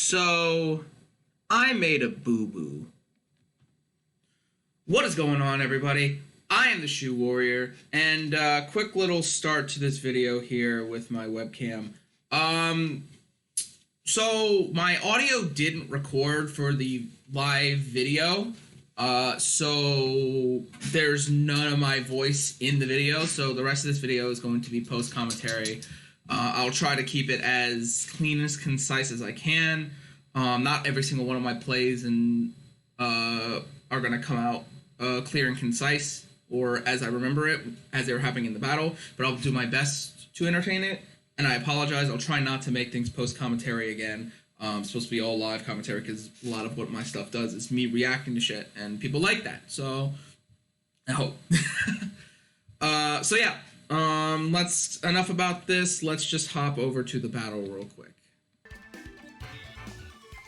So, I made a boo-boo. What is going on, everybody? I am the TheShuWarrior, and quick little start to this video here with my webcam. So my audio didn't record for the live video, so there's none of my voice in the video, so the rest of this video is going to be post-commentary. I'll try to keep it as clean and concise as I can. Not every single one of my plays are going to come out clear and concise, or as I remember it, as they were happening in the battle, but I'll do my best to entertain it, and I apologize. I'll try not to make things post-commentary again. It's supposed to be all live commentary, because a lot of what my stuff does is me reacting to shit, and people like that, so I hope. So yeah. Enough about this. Let's just hop over to the battle real quick.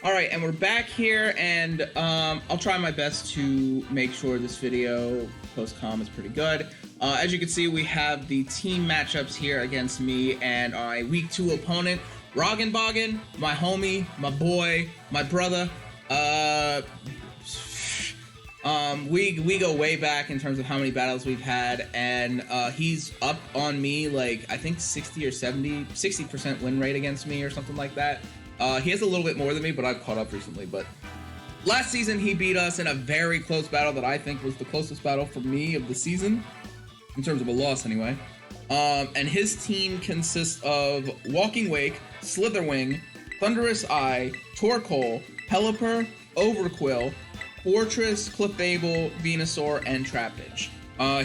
Alright, and we're back here, and I'll try my best to make sure this video post-com is pretty good. As you can see, we have the team matchups here against me and my week 2 opponent, Roggenboggen, my homie, my boy, my brother. We go way back in terms of how many battles we've had, and he's up on me, like, I think 60 or 60% win rate against me or something like that. He has a little bit more than me, but I've caught up recently. But last season, he beat us in a very close battle that I think was the closest battle for me of the season, in terms of a loss anyway. And his team consists of Walking Wake, Slitherwing, Thunderous Eye, Torkoal, Pelipper, Overquill, Fortress, Clefable, Venusaur, and Trapinch.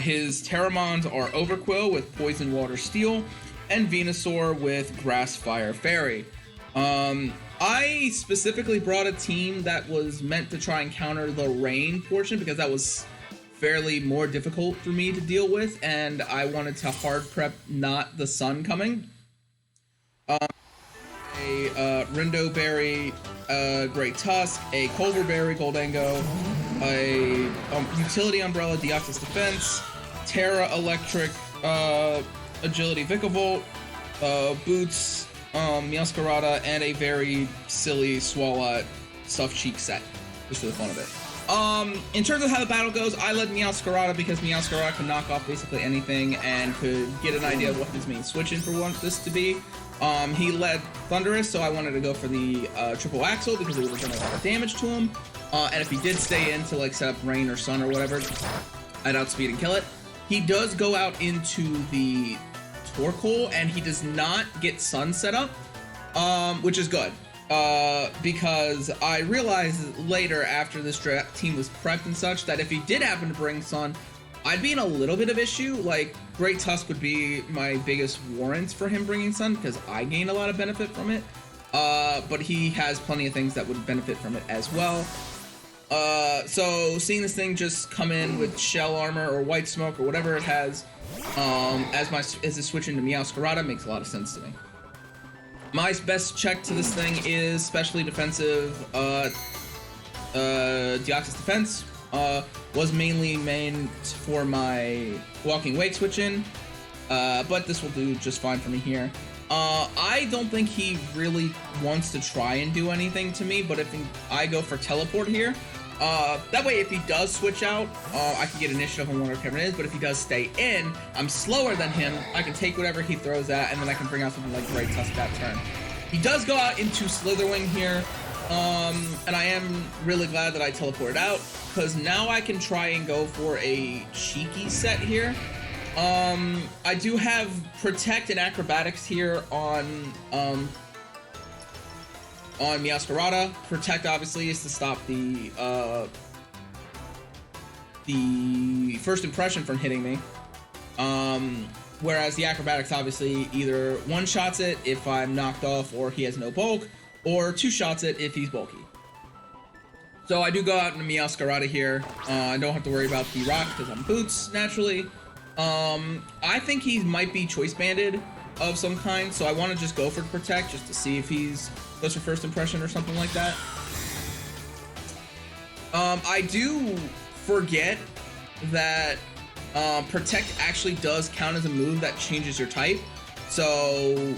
His Terramons are Overquill with Poison, Water, Steel, and Venusaur with Grass, Fire, Fairy. I specifically brought a team that was meant to try and counter the rain portion, because that was fairly more difficult for me to deal with, and I wanted to hard prep not the sun coming. A Rindo Berry, Great Tusk, a Culver Berry, Goldengo, a Utility Umbrella, Deoxys Defense, Terra Electric, Agility Vikavolt, Boots, Meowscarada, and a very silly Swalot Stuffed Cheek set, just for the fun of it. In terms of how the battle goes, I led Meowscarada because Meowscarada can knock off basically anything and could get an idea of what his main switch in for this to be. He led Thunderous, so I wanted to go for the triple axle because it would have done a lot of damage to him. And if he did stay in to like set up rain or sun or whatever, I'd outspeed and kill it. He does go out into the Torkoal, and he does not get sun set up, which is good. Because I realized later after this team was prepped and such that if he did happen to bring sun, I'd be in a little bit of issue. Like, Great Tusk would be my biggest warrant for him bringing sun, because I gain a lot of benefit from it. But he has plenty of things that would benefit from it as well. So seeing this thing just come in with shell armor or white smoke or whatever it has, as a switch into Meowscarada makes a lot of sense to me. My best check to this thing is specially defensive, Deoxys Defense. Was mainly for my Walking Wake switch in, but this will do just fine for me here. I don't think he really wants to try and do anything to me, but if I go for Teleport here, that way if he does switch out, I can get initiative on whatever it is, but if he does stay in, I'm slower than him, I can take whatever he throws at, and then I can bring out something like Great Tusk that turn. He does go out into Slitherwing here, and I am really glad that I teleported out, because now I can try and go for a cheeky set here. I do have Protect and Acrobatics here on Meowscarada. Protect obviously is to stop the first impression from hitting me. Whereas the Acrobatics obviously either one-shots it if I'm knocked off or he has no bulk, or two-shots it if he's bulky. So I do go out into Meowscarada here. I don't have to worry about the rock because I'm Boots, naturally. I think he might be Choice Banded of some kind, so I want to just go for Protect just to see if he's goes for first impression or something like that. I do forget that Protect actually does count as a move that changes your type. So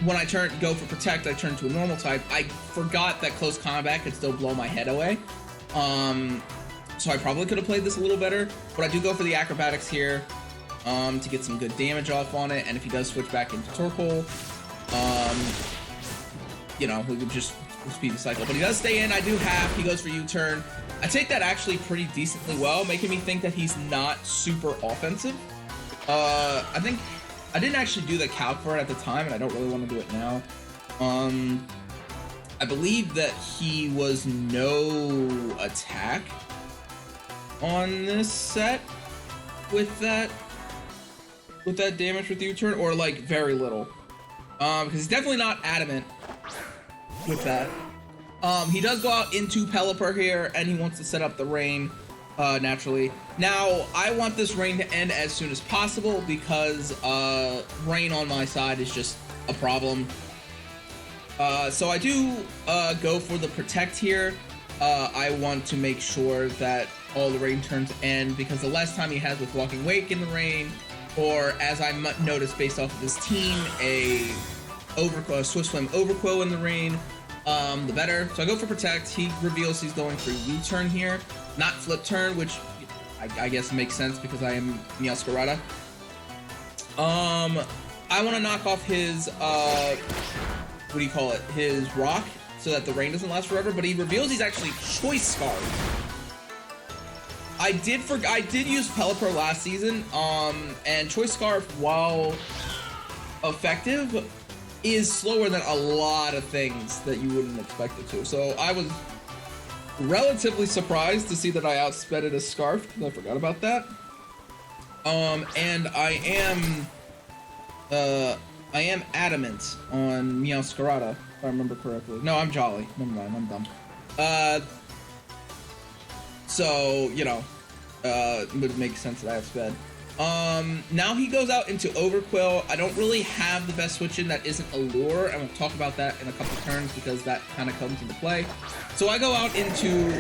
when I go for Protect, I turn to a normal type. I forgot that Close Combat could still blow my head away. So I probably could have played this a little better, but I do go for the Acrobatics here to get some good damage off on it, and if he does switch back into Torkoal, you know, we could just speed the cycle. But he does stay in. I do half. He goes for U-turn. I take that actually pretty decently well, making me think that he's not super offensive. I think I didn't actually do the calc for it at the time, and I don't really want to do it now. I believe that he was no attack on this set with that damage with U-turn, or like very little. Because he's definitely not adamant with that. He does go out into Pelipper here, and he wants to set up the rain, naturally. Now, I want this rain to end as soon as possible, because rain on my side is just a problem. So I do go for the Protect here. I want to make sure that all the rain turns end, because the less time he has with Walking Wake in the rain, or as I noticed based off of his team, a Swift Swim Overqwil in the rain, the better. So I go for Protect. He reveals he's going for U-turn here, not Flip Turn, which I guess makes sense because I am Meowscarada. I want to knock off his, what do you call it? His Rock, so that the rain doesn't last forever, but he reveals he's actually Choice Scarf. I did use Pelipper last season, and Choice Scarf, while effective, is slower than a lot of things that you wouldn't expect it to. So I was relatively surprised to see that I outsped it as Scarf, because I forgot about that. And I am adamant on Meowscarada, if I remember correctly. No, I'm Jolly. Never mind, I'm dumb. So, you know, it would make sense that I have sped. Now he goes out into Overqwil. I don't really have the best switch in that isn't a lure, and we'll talk about that in a couple turns because that kind of comes into play. So I go out into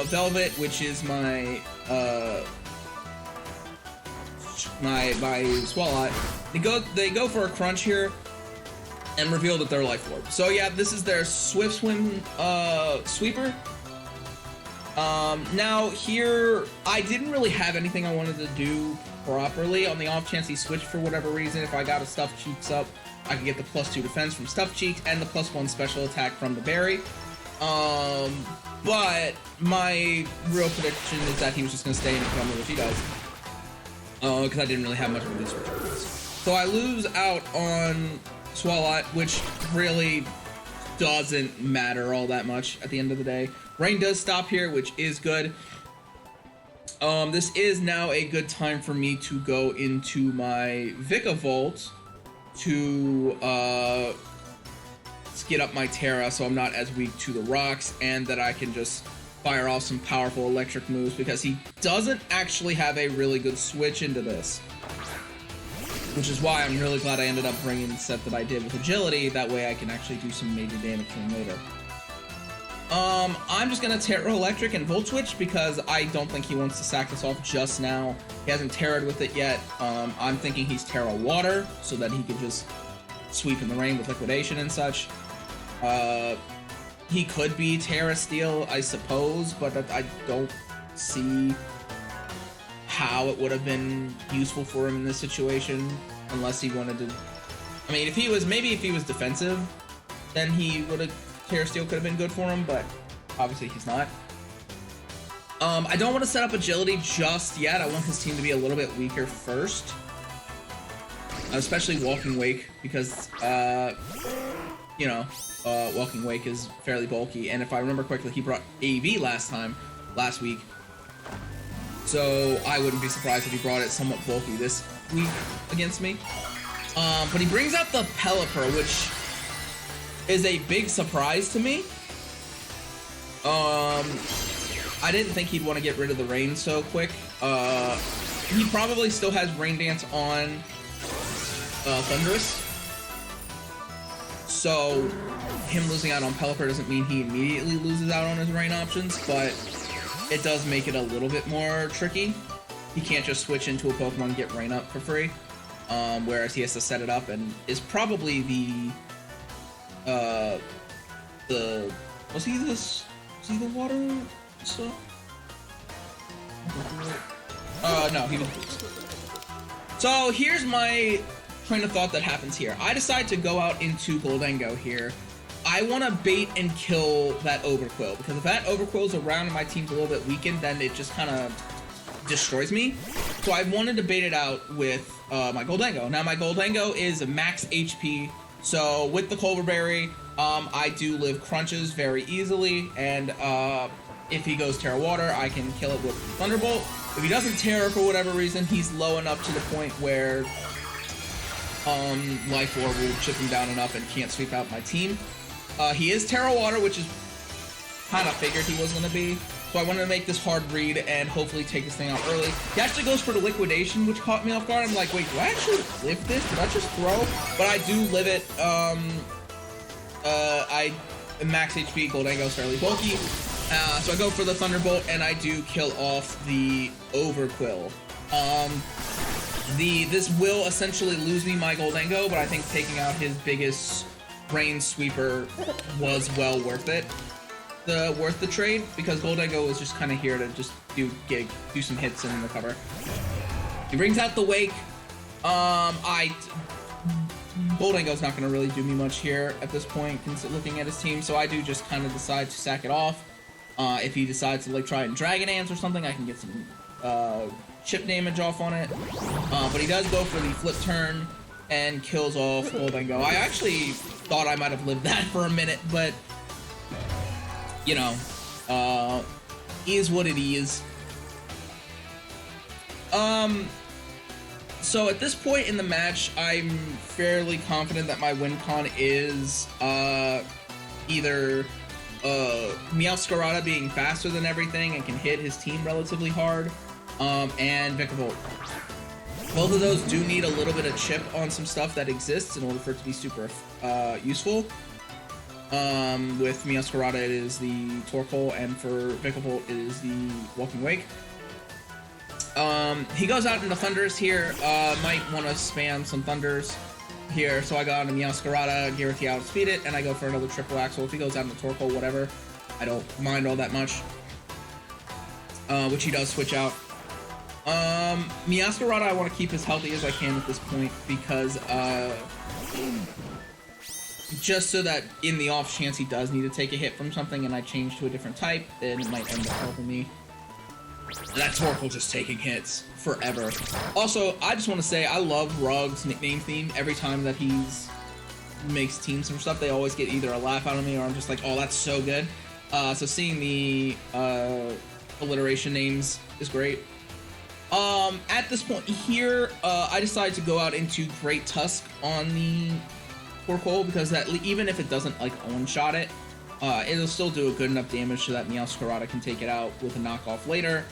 Velvet, which is my my Swalot. They go for a Crunch here and reveal that they're Life Orb. So yeah, this is their Swift Swim Sweeper. Now here, I didn't really have anything I wanted to do properly. On the off chance he switched for whatever reason, if I got a Stuffed Cheeks up, I could get the +2 defense from Stuffed Cheeks and the +1 special attack from the berry. But my real prediction is that he was just going to stay in and kill me, which he does. Because I didn't really have much of a good switch. So I lose out on Swalot, which really doesn't matter all that much at the end of the day. Rain does stop here, which is good. This is now a good time for me to go into my Vikavolt to skid up my Terra so I'm not as weak to the rocks, and that I can just fire off some powerful electric moves, because he doesn't actually have a really good switch into this. Which is why I'm really glad I ended up bringing the set that I did with Agility. That way I can actually do some major damage to him later. I'm just gonna Terra Electric and Volt Switch because I don't think he wants to sack this off just now. He hasn't Terra'd with it yet. I'm thinking he's Terra Water so that he could just sweep in the rain with Liquidation and such. He could be Terra Steel, I suppose, but I don't see how it would have been useful for him in this situation, unless he wanted to. I mean, if he was defensive, then he would have. Terra Steel could have been good for him, but obviously he's not. I don't want to set up Agility just yet. I want his team to be a little bit weaker first, especially Walking Wake, because you know, Walking Wake is fairly bulky, and if I remember correctly, he brought AV last week. So I wouldn't be surprised if he brought it somewhat bulky this week against me. But he brings out the Pelipper, which is a big surprise to me. I didn't think he'd want to get rid of the rain so quick. He probably still has Rain Dance on Thunderous. So him losing out on Pelipper doesn't mean he immediately loses out on his rain options, but it does make it a little bit more tricky. He can't just switch into a Pokemon and get rain up for free. Whereas he has to set it up, and is probably the Was he the water stuff? No, he was boost. So here's my train of thought that happens here. I decide to go out into Gholdengo here. I want to bait and kill that Overquill, because if that Overquill's around and my team's a little bit weakened, then it just kind of destroys me. So I wanted to bait it out with my Gholdengo. Now my Gholdengo is max HP, so with the Culver Berry, I do live crunches very easily, and if he goes Terra Water, I can kill it with Thunderbolt. If he doesn't Terra for whatever reason, he's low enough to the point where Life Orb will chip him down enough and can't sweep out my team. He is Terra Water, which is kind of figured he was going to be. So I wanted to make this hard read and hopefully take this thing out early. He actually goes for the Liquidation, which caught me off guard. I'm like, wait, do I actually live this? Did I just throw? But I do live it. I max HP, Gholdengo's fairly bulky. So I go for the Thunderbolt and I do kill off the Overquill. This will essentially lose me my Gholdengo, but I think taking out his biggest Rain Sweeper was well worth it. Worth the trade, because Gholdengo is just kind of here to just do some hits and recover. He brings out the Wake. Gholdengo's not going to really do me much here at this point, looking at his team, so I do just kind of decide to sack it off. If he decides to like try and Dragon Dance or something, I can get some chip damage off on it. But he does go for the flip turn and kills off Gholdengo. I actually thought I might have lived that for a minute, but you know, is what it is. So at this point in the match, I'm fairly confident that my win con is either Meowscarada being faster than everything and can hit his team relatively hard, and Vikavolt. Both of those do need a little bit of chip on some stuff that exists in order for it to be super useful. With Meowscarada, it is the Torkoal, and for Vikavolt, it is the Walking Wake. He goes out into Thunders here. Might want to spam some Thunders here, so I go out into Meowscarada, guarantee outspeed it, and I go for another triple axle. If he goes out into Torkoal, whatever, I don't mind all that much. Which he does switch out. Meowscarada, I want to keep as healthy as I can at this point, because just so that in the off chance he does need to take a hit from something and I change to a different type, then it might end up helping me. That Torkoal just taking hits forever. Also, I just want to say I love Rug's nickname theme. Every time that he's makes teams and stuff, they always get either a laugh out of me or I'm just like, oh, that's so good. So seeing the alliteration names is great. At this point here, I decided to go out into Great Tusk on the Torkoal, because that even if it doesn't like one-shot it, it'll still do a good enough damage so that Meowscarada can take it out with a knockoff later,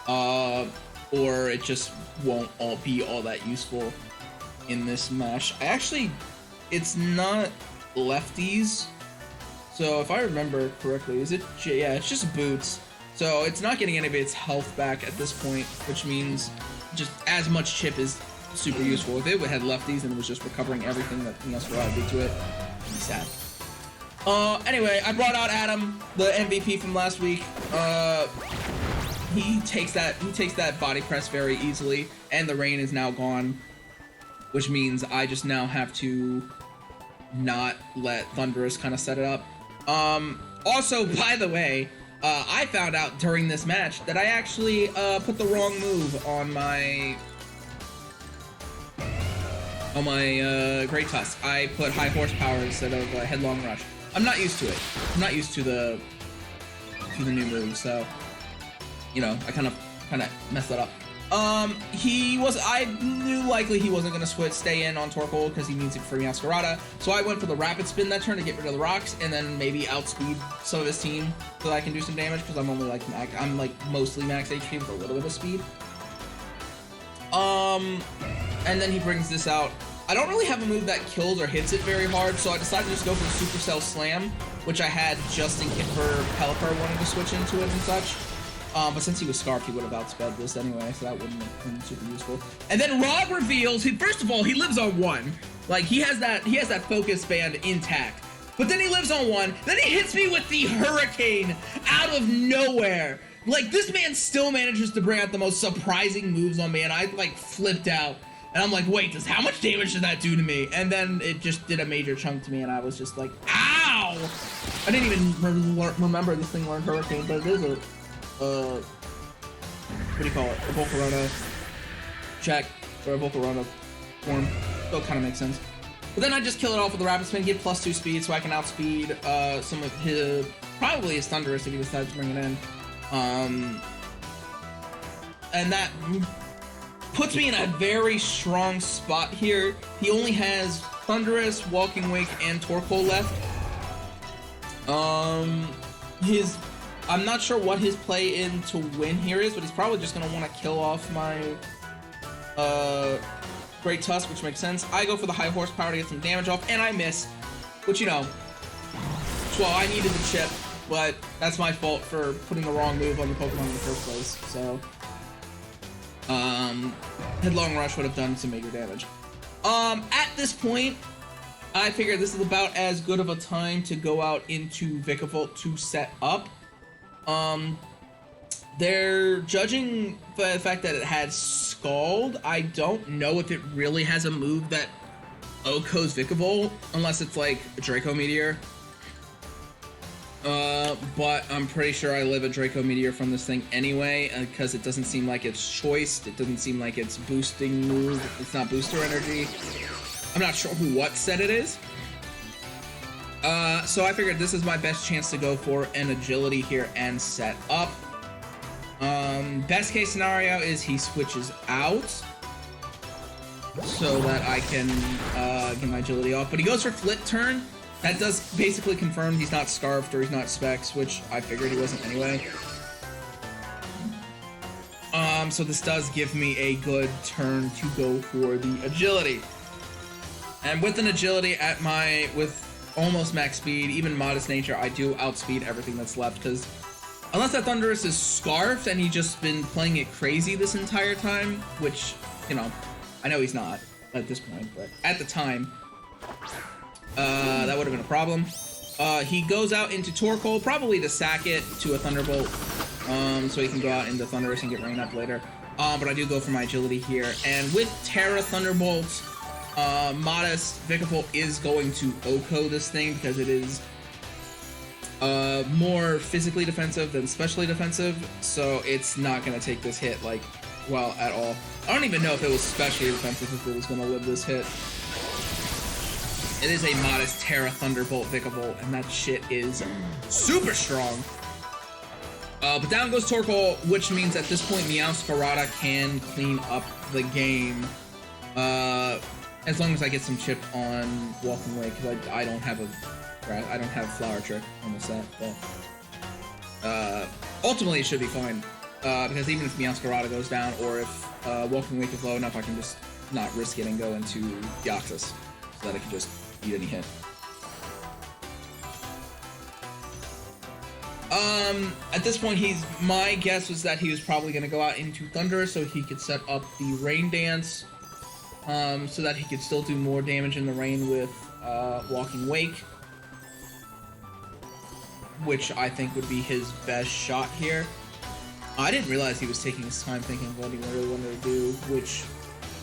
or it just won't be all that useful in this match. It's not lefties, so if I remember correctly, yeah, it's just boots, so it's not getting any of its health back at this point, which means just as much chip is super useful. If it had lefties and it was just recovering everything that Meowscarada did to it, it'd be sad. Anyway, I brought out Adam, the MVP from last week. He takes that body press very easily, and the rain is now gone, which means I just now have to not let Thundurus kind of set it up. Also, by the way, I found out during this match that I actually put the wrong move on my Great Tusk. I put High Horsepower instead of Headlong Rush. I'm not used to it. I'm not used to the new move, so you know, I kind of messed that up. I knew likely he wasn't gonna stay in on Torkoal because he needs it for Meowscarada, so I went for the Rapid Spin that turn to get rid of the rocks and then maybe outspeed some of his team so that I can do some damage, because I'm only I'm mostly max HP with a little bit of speed. And then he brings this out. I don't really have a move that kills or hits it very hard, so I decided to just go for the Supercell Slam, which I had just in case for Pelipper wanting to switch into it and such. But since he was Scarfed, he would have outsped this anyway, so that wouldn't have been super useful. And then Rog reveals, first of all, he lives on 1. Like, he has that focus band intact. But then he lives on 1. Then he hits me with the Hurricane out of nowhere. Like, this man still manages to bring out the most surprising moves on me, and I, like, flipped out. And I'm like, wait, how much damage did that do to me? And then it just did a major chunk to me, and I was just like, ow! I didn't even remember this thing learned Hurricane, but it is a, what do you call it? A Volcarona check, or a Volcarona form. So it kind of makes sense. But then I just kill it off with the Rapid Spin, get +2 speed, so I can outspeed some of his, probably his Thunderous if he decides to bring it in. And that puts me in a very strong spot here. He only has Thunderous, Walking Wake, and Torkoal left. I'm not sure what his play in to win here is, but he's probably just gonna want to kill off my Great Tusk, which makes sense. I go for the high horsepower to get some damage off, and I miss, which, you know, well, I needed the chip, but that's my fault for putting the wrong move on the Pokemon in the first place, so Headlong Rush would have done some major damage. At this point, I figured this is about as good of a time to go out into Vikavolt to set up. They're judging the fact that it had Scald. I don't know if it really has a move that OHKOs Vikavolt, unless it's like a Draco Meteor. But I'm pretty sure I live a Draco Meteor from this thing anyway, because it doesn't seem like it's choiced. It doesn't seem like it's boosting move. It's not booster energy. I'm not sure what set it is. So I figured this is my best chance to go for an agility here and set up. Best case scenario is he switches out so that I can get my agility off. But he goes for Flip Turn. That does basically confirm he's not Scarfed or he's not Specs, which I figured he wasn't anyway. So this does give me a good turn to go for the agility. And with an agility with almost max speed, even modest nature, I do outspeed everything that's left, because unless that Thunderous is Scarfed and he's just been playing it crazy this entire time, which, you know, I know he's not at this point, but at the time, that would have been a problem. He goes out into Torkoal, probably to sack it to a Thunderbolt, so he can go out into Thunderous and get Rain Up later. But I do go for my agility here, and with Terra Thunderbolt, modest Vikavolt is going to OHKO this thing because it is more physically defensive than specially defensive, so it's not going to take this hit, like, well, at all. I don't even know if it was specially defensive if it was going to live this hit. It is a modest Terra Thunderbolt Vikavolt, and that shit is super strong. But down goes Torkoal, which means at this point Meowscarada can clean up the game. As long as I get some chip on Walking Away, because I don't have Flower Trick on the set, but ultimately it should be fine. Because even if Meowscarada goes down, or if Walking Wake is low enough, I can just not risk it and go into Deoxys, so that I can just eat any hit. At this point, my guess was that he was probably going to go out into Thunder so he could set up the Rain Dance, so that he could still do more damage in the rain with Walking Wake, which I think would be his best shot here. I didn't realize he was taking his time thinking what he really wanted to do, which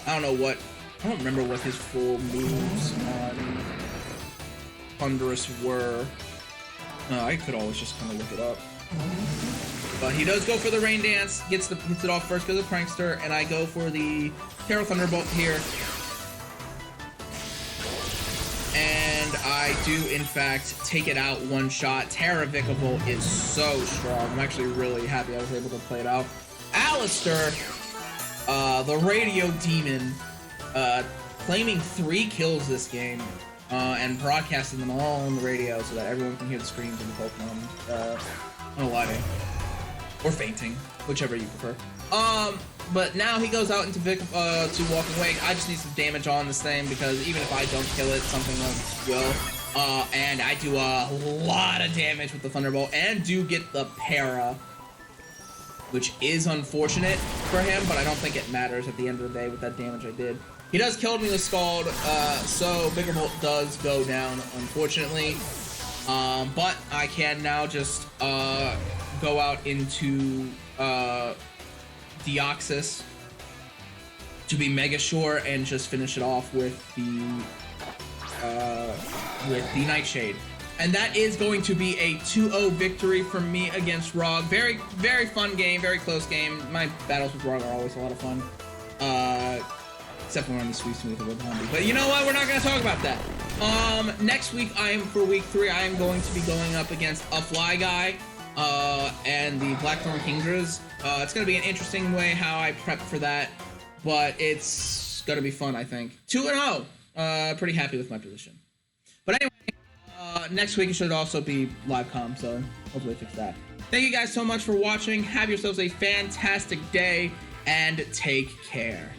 I don't remember what his full moves on Thunderous were. I could always just kind of look it up. But he does go for the Rain Dance, gets it off first because of Prankster, and I go for the Terra Thunderbolt here. And I do, in fact, take it out one shot. Terra Vikavolt is so strong. I'm actually really happy I was able to play it out. Alistair, the Radio Demon, claiming 3 kills this game, and broadcasting them all on the radio so that everyone can hear the screams of the Pokemon, unaliving. Or fainting, whichever you prefer. But now he goes out into to Walking Wake. I just need some damage on this thing, because even if I don't kill it, something else will. And I do a lot of damage with the Thunderbolt, and do get the Para, which is unfortunate for him, but I don't think it matters at the end of the day with that damage I did. He does kill me with Scald, so Vikavolt does go down, unfortunately. But I can now just go out into Deoxys to be mega sure and just finish it off with the Nightshade. And that is going to be a 2-0 victory for me against Rog. Very, very fun game, very close game. My battles with Rog are always a lot of fun. Except when we're on the sweet smooth with Zombie. But you know what? We're not going to talk about that. Next week, for week 3, I am going to be going up against a Fly Guy and the Blackthorn Kingdras. It's going to be an interesting way how I prep for that. But it's going to be fun, I think. 2-0. Pretty happy with my position. But anyway, next week it should also be live comm, so hopefully fix that. Thank you guys so much for watching. Have yourselves a fantastic day, and take care.